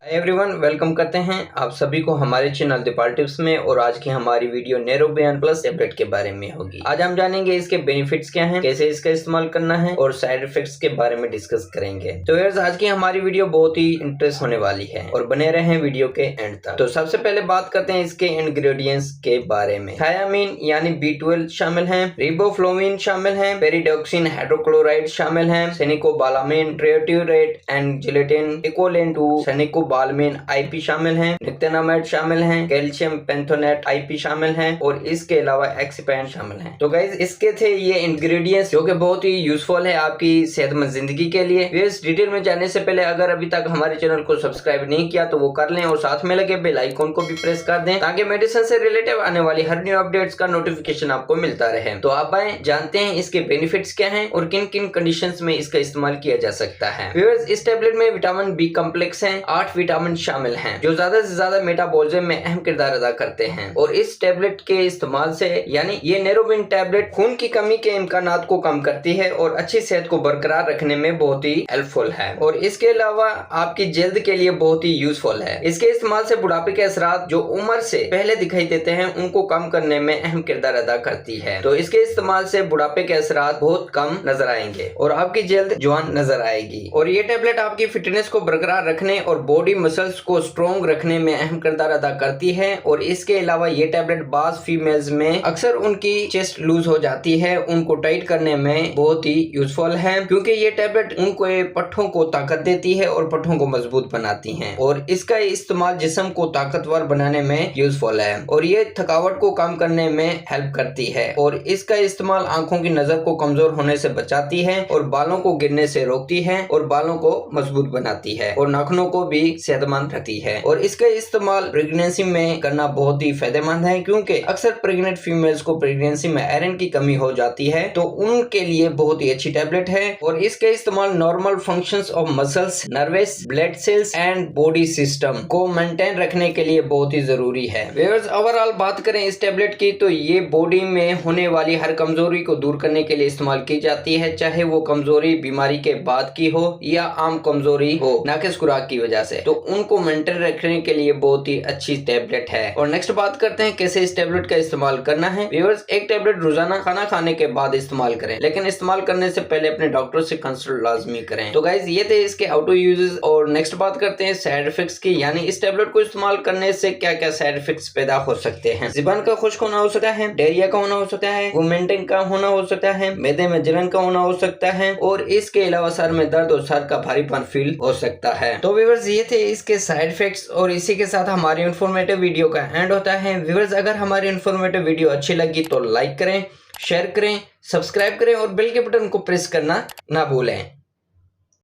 Everyone welcome करते हैं आप सभी को हमारे चैनल दीपाल टिप्स में। और आज की हमारी वीडियो नेरोबियन प्लस टैबलेट के बारे में होगी। आज हम जानेंगे इसके बेनिफिट्स क्या हैं, कैसे इसका इस्तेमाल करना है और साइड इफेक्ट्स के बारे में डिस्कस करेंगे। तो यार आज की हमारी वीडियो बहुत ही इंटरेस्ट होने वाली है और बने रहे वीडियो के एंड तक। तो सबसे पहले बात करते हैं इसके इंग्रेडिएंट्स के बारे में। थायामीन यानी B12 शामिल है, रिबोफ्लोविन शामिल है, पेरिडोक्सिन हाइड्रोक्लोराइड शामिल है, सेनिकोबालामिन, ट्रियोट्यूरेट एंड जिलेटिन, इकोलेन 2, सेनिकोबालामिन IP शामिल हैं, निक्टेनामाइड शामिल हैं, कैल्शियम पेंथोनेट IP शामिल हैं और इसके अलावा एक्सीपैन शामिल हैं। तो गाइस इसके थे ये इंग्रेडिएंट्स जो कि बहुत ही यूजफुल है आपकी सेहतमंद जिंदगी के लिए। इस डिटेल में जाने से पहले अगर अभी तक हमारे चैनल को सब्सक्राइब नहीं किया तो वो कर लें और साथ में लगे बेल आइकन को भी प्रेस कर दें ताकि मेडिसिन से रिलेटेड आने वाली हर न्यू अपडेट्स का नोटिफिकेशन आपको मिलता रहे। तो आप आए जानते हैं इसके बेनिफिट्स क्या हैं और किन किन कंडीशंस में इसका इस्तेमाल किया जा सकता है। व्यूअर्स इस टैबलेट में विटामिन B कॉम्प्लेक्स है, 8 विटामिन शामिल हैं जो ज्यादा से ज्यादा मेटाबॉलिज्म में अहम किरदार अदा करते हैं। और इस टैबलेट के इस्तेमाल से यानी ये नेरोबिन टैबलेट खून की कमी के इम्कानात को कम करती है और अच्छी सेहत को बरकरार रखने में बहुत ही हेल्पफुल है। और इसके अलावा आपकी जल्द के लिए बहुत ही यूजफुल है। इसके इस्तेमाल से बुढ़ापे के असरात जो उम्र से पहले दिखाई देते हैं उनको कम करने में अहम किरदार अदा करती है। तो इसके इस्तेमाल से बुढ़ापे के असरात बहुत कम नजर आएंगे और आपकी जल्द जवान नजर आएगी। और ये टैबलेट आपकी फिटनेस को बरकरार रखने और बॉडी मसल्स को स्ट्रॉन्ग रखने में अहम किरदार अदा करती है। और इसके अलावा ये टैबलेट बाज फीमेल्स में अक्सर उनकी चेस्ट लूज हो जाती है, उनको टाइट करने में बहुत ही यूजफुल है क्योंकि ये टैबलेट उनको पट्ठों को ताकत देती है और पट्ठों को मजबूत बनाती है। और इसका इस्तेमाल जिस्म को ताकतवर बनाने में यूजफुल है और ये थकावट को कम करने में हेल्प करती है। और इसका इस्तेमाल आंखों की नजर को कमजोर होने से बचाती है और बालों को गिरने से रोकती है और बालों को मजबूत बनाती है और नाखूनों को भी सेहतमंद रखती है। और इसका इस्तेमाल प्रेगनेंसी में करना बहुत ही फायदेमंद है क्योंकि अक्सर प्रेग्नेंट फीमेल्स को प्रेगनेंसी में आयरन की कमी हो जाती है तो उनके लिए बहुत ही अच्छी टैबलेट है। और इसका इस्तेमाल normal functions of muscles, nervous, blood cells and body system को मेंटेन रखने के लिए बहुत ही जरूरी है। व्यूअर्स ओवरऑल बात करें इस टैबलेट की तो ये बॉडी में होने वाली हर कमजोरी को दूर करने के लिए इस्तेमाल की जाती है, चाहे वो कमजोरी बीमारी के बाद की हो या आम कमजोरी हो नाकिस खुराक की वजह से, तो उनको मेंटेन रखने के लिए बहुत ही अच्छी टैबलेट है। और नेक्स्ट बात करते हैं कैसे इस टैबलेट का इस्तेमाल करना है। व्यूअर्स एक टैबलेट रोजाना खाना खाने के बाद इस्तेमाल करें, लेकिन इस्तेमाल करने से पहले अपने डॉक्टर से कंसल्ट लाजमी करें। तो गाइज ये थे इसके हाउ टू यूजेस। और नेक्स्ट बात करते हैं साइड इफेक्ट्स की, यानी इस टैबलेट को इस्तेमाल करने से क्या क्या साइड इफेक्ट्स पैदा हो सकते हैं। ज़ुबान का खुश्क होना हो सकता है, डायरिया का होना हो सकता है, वोमिटिंग का होना हो सकता है, मैदे में जलन का होना हो सकता है और इसके अलावा सर में दर्द और सर का भारीपन फील हो सकता है। तो व्यूअर्स ये थे इसके साइड इफेक्ट्स और इसी के साथ हमारी इन्फॉर्मेटिव वीडियो का एंड होता है। व्यूअर्स अगर हमारी इन्फॉर्मेटिव वीडियो अच्छी लगी तो लाइक करें, शेयर करें, सब्सक्राइब करें और बेल के बटन को प्रेस करना ना भूलें।